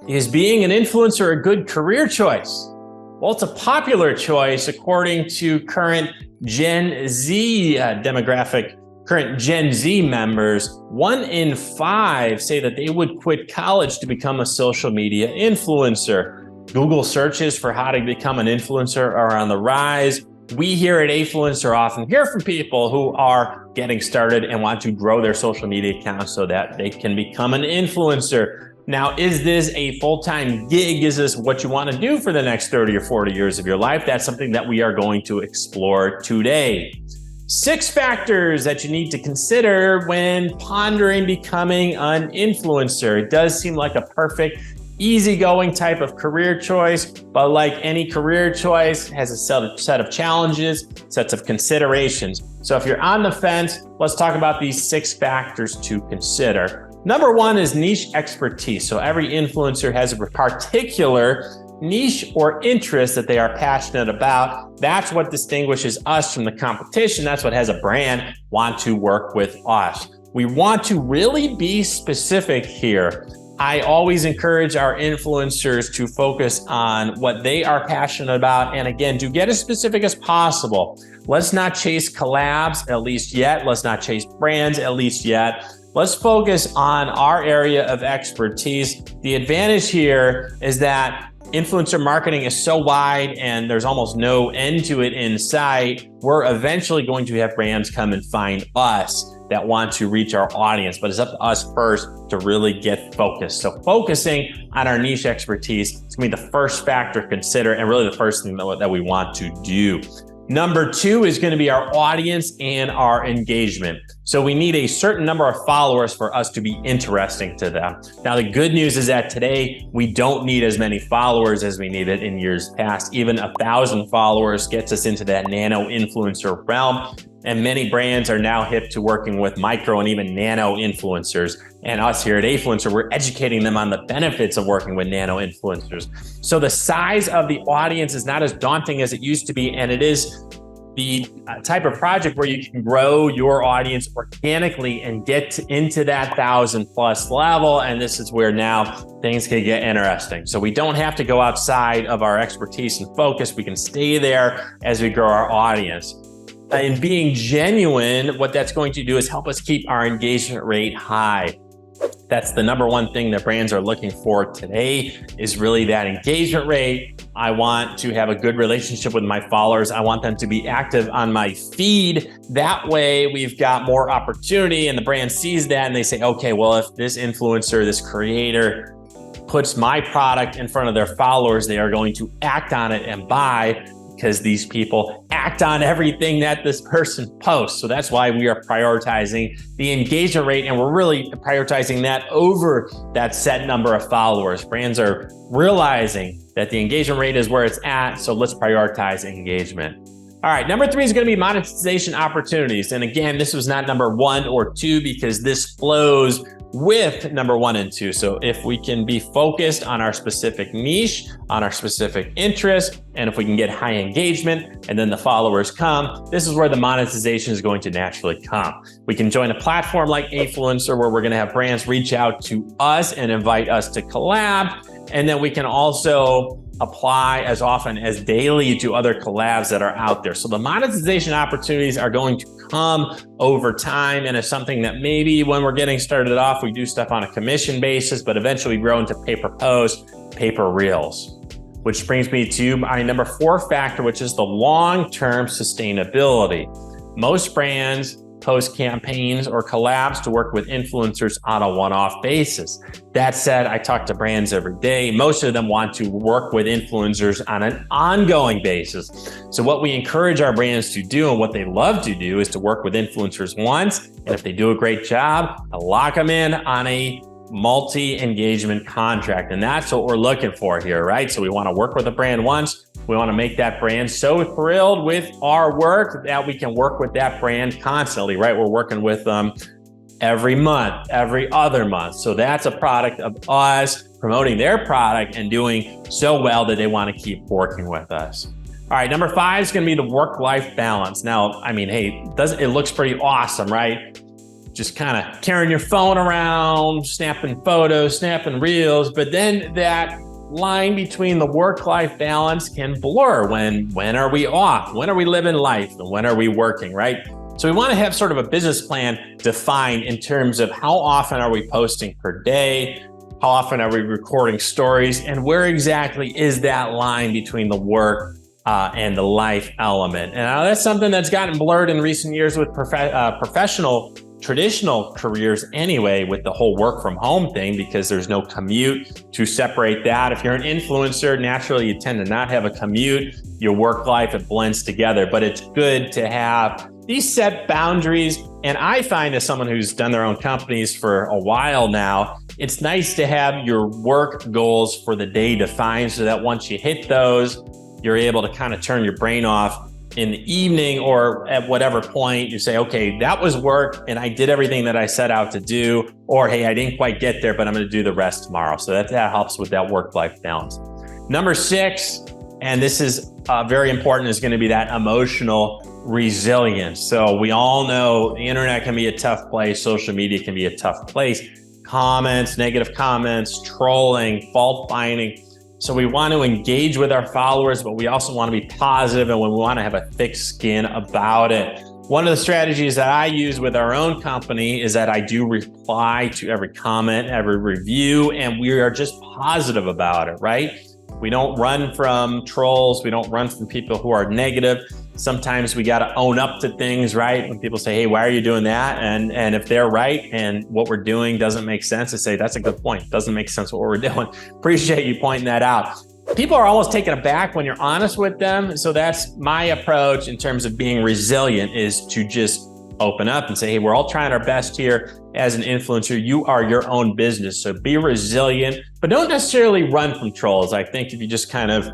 Is being an influencer a good career choice? Well, it's a popular choice according to current Gen Z demographic. Current Gen Z members, 1 in 5 say that they would quit college to become a social media influencer. Google searches for how to become an influencer are on the rise. We here at Afluencer often hear from people who are getting started and want to grow their social media accounts so that they can become an influencer. Now, is this a full-time gig? Is this what you want to do for the next 30 or 40 years of your life? That's something that we are going to explore today. 6 factors that you need to consider when pondering becoming an influencer. It does seem like a perfect, easygoing type of career choice, but like any career choice, it has a set of challenges, sets of considerations. So if you're on the fence, let's talk about these 6 factors to consider. Number 1 is niche expertise. So every influencer has a particular niche or interest that they are passionate about. That's what distinguishes us from the competition. That's what has a brand want to work with us. We want to really be specific here. I always encourage our influencers to focus on what they are passionate about. And again, to get as specific as possible. Let's not chase collabs, at least yet. Let's not chase brands, at least yet. Let's focus on our area of expertise. The advantage here is that influencer marketing is so wide and there's almost no end to it in sight. We're eventually going to have brands come and find us that want to reach our audience, but it's up to us first to really get focused. So focusing on our niche expertise is gonna be the first factor to consider and really the first thing that we want to do. Number 2 is going to be our audience and our engagement. So we need a certain number of followers for us to be interesting to them. Now, the good news is that today we don't need as many followers as we needed in years past. Even 1,000 followers gets us into that nano influencer realm. And many brands are now hip to working with micro and even nano influencers. And us here at Afluencer, we're educating them on the benefits of working with nano influencers. So the size of the audience is not as daunting as it used to be. And it is the type of project where you can grow your audience organically and get into that 1,000+ level. And this is where now things can get interesting. So we don't have to go outside of our expertise and focus. We can stay there as we grow our audience. In being genuine, what that's going to do is help us keep our engagement rate high. That's the number 1 thing that brands are looking for today is really that engagement rate. I want to have a good relationship with my followers. I want them to be active on my feed. That way we've got more opportunity and the brand sees that and they say, okay, well, if this influencer, this creator puts my product in front of their followers, they are going to act on it and buy, because these people act on everything that this person posts. So that's why we are prioritizing the engagement rate, and we're really prioritizing that over that set number of followers. Brands are realizing that the engagement rate is where it's at, so let's prioritize engagement. All right, number 3 is going to be monetization opportunities. And again, this was not number 1 or 2 because this flows with number 1 and 2. So if we can be focused on our specific niche, on our specific interest, and if we can get high engagement and then the followers come, this is where the monetization is going to naturally come. We can join a platform like Afluencer where we're going to have brands reach out to us and invite us to collab. And then we can also apply as often as daily to other collabs that are out there. So the monetization opportunities are going to come over time, and it's something that maybe when we're getting started off, we do stuff on a commission basis, but eventually we grow into pay-per post, pay-per reels. Which brings me to my number 4 factor, which is the long-term sustainability. Most brands post campaigns or collabs to work with influencers on a one-off basis. That said, I talk to brands every day. Most of them want to work with influencers on an ongoing basis. So what we encourage our brands to do and what they love to do is to work with influencers once, and if they do a great job, to lock them in on a multi-engagement contract. And that's what we're looking for here, right? So we want to work with a brand once. We want to make that brand so thrilled with our work that we can work with that brand constantly, right? We're working with them every month, every other month. So that's a product of us promoting their product and doing so well that they want to keep working with us. All right, number 5 is going to be the work-life balance. Now, I mean, hey, it looks pretty awesome, right? just kind of carrying your phone around, snapping photos, snapping reels, but then that line between the work-life balance can blur. When are we off? When are we living life? And when are we working, right? So we want to have sort of a business plan defined in terms of how often are we posting per day? How often are we recording stories? And where exactly is that line between the work and the life element? And that's something that's gotten blurred in recent years with professional traditional careers anyway, with the whole work from home thing, because there's no commute to separate that. If you're an influencer, naturally you tend to not have a commute. Your work life, it blends together, but it's good to have these set boundaries. And I find, as someone who's done their own companies for a while now, it's nice to have your work goals for the day defined so that once you hit those, you're able to kind of turn your brain off in the evening or at whatever point you say, okay, that was work and I did everything that I set out to do, or hey, I didn't quite get there, but I'm going to do the rest tomorrow. So that helps with that work-life balance. Number 6, and this is very important, is going to be that emotional resilience. So we all know the internet can be a tough place. Social media can be a tough place. Comments, negative comments, trolling, fault finding. So we want to engage with our followers, but we also want to be positive, and we want to have a thick skin about it. One of the strategies that I use with our own company is that I do reply to every comment, every review, and we are just positive about it, right? We don't run from trolls. We don't run from people who are negative. Sometimes we got to own up to things, right? When people say, hey, why are you doing that? And if they're right and what we're doing doesn't make sense, I say, that's a good point. Doesn't make sense what we're doing. Appreciate you pointing that out. People are almost taken aback when you're honest with them. So that's my approach in terms of being resilient, is to just open up and say, hey, we're all trying our best here. As an influencer, you are your own business. So be resilient, but don't necessarily run from trolls. I think if you just kind of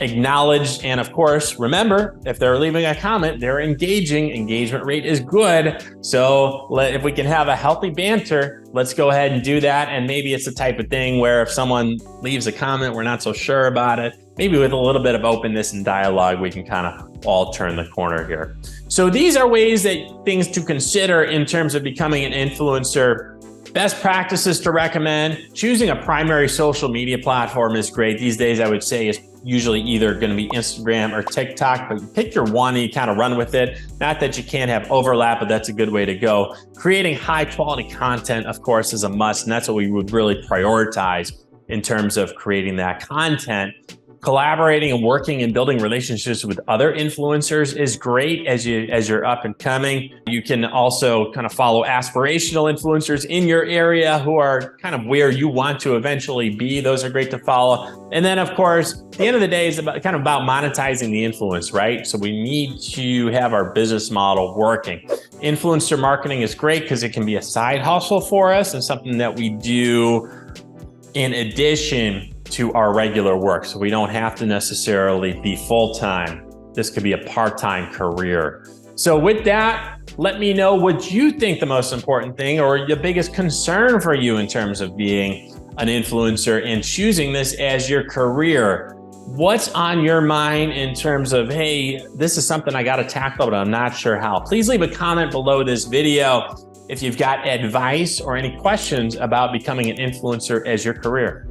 acknowledge, and of course, remember, if they're leaving a comment, they're engaging. Engagement rate is good. So if we can have a healthy banter, let's go ahead and do that. And maybe it's the type of thing where if someone leaves a comment, we're not so sure about it. Maybe with a little bit of openness and dialogue, we can kind of all turn the corner here. So these are things to consider in terms of becoming an influencer. Best practices to recommend: choosing a primary social media platform is great. These days, I would say it's usually either going to be Instagram or TikTok, but you pick your one and you kind of run with it. Not that you can't have overlap, but that's a good way to go. Creating high quality content, of course, is a must, and that's what we would really prioritize in terms of creating that content. Collaborating and working and building relationships with other influencers is great as you're up and coming. You can also kind of follow aspirational influencers in your area who are kind of where you want to eventually be. Those are great to follow. And then, of course, at the end of the day, is about monetizing the influence, right? So we need to have our business model working. Influencer marketing is great because it can be a side hustle for us and something that we do in addition to our regular work. So we don't have to necessarily be full-time. This could be a part-time career. So with that, let me know what you think the most important thing or the biggest concern for you in terms of being an influencer and choosing this as your career. What's on your mind in terms of, hey, this is something I got to tackle, but I'm not sure how. Please leave a comment below this video if you've got advice or any questions about becoming an influencer as your career.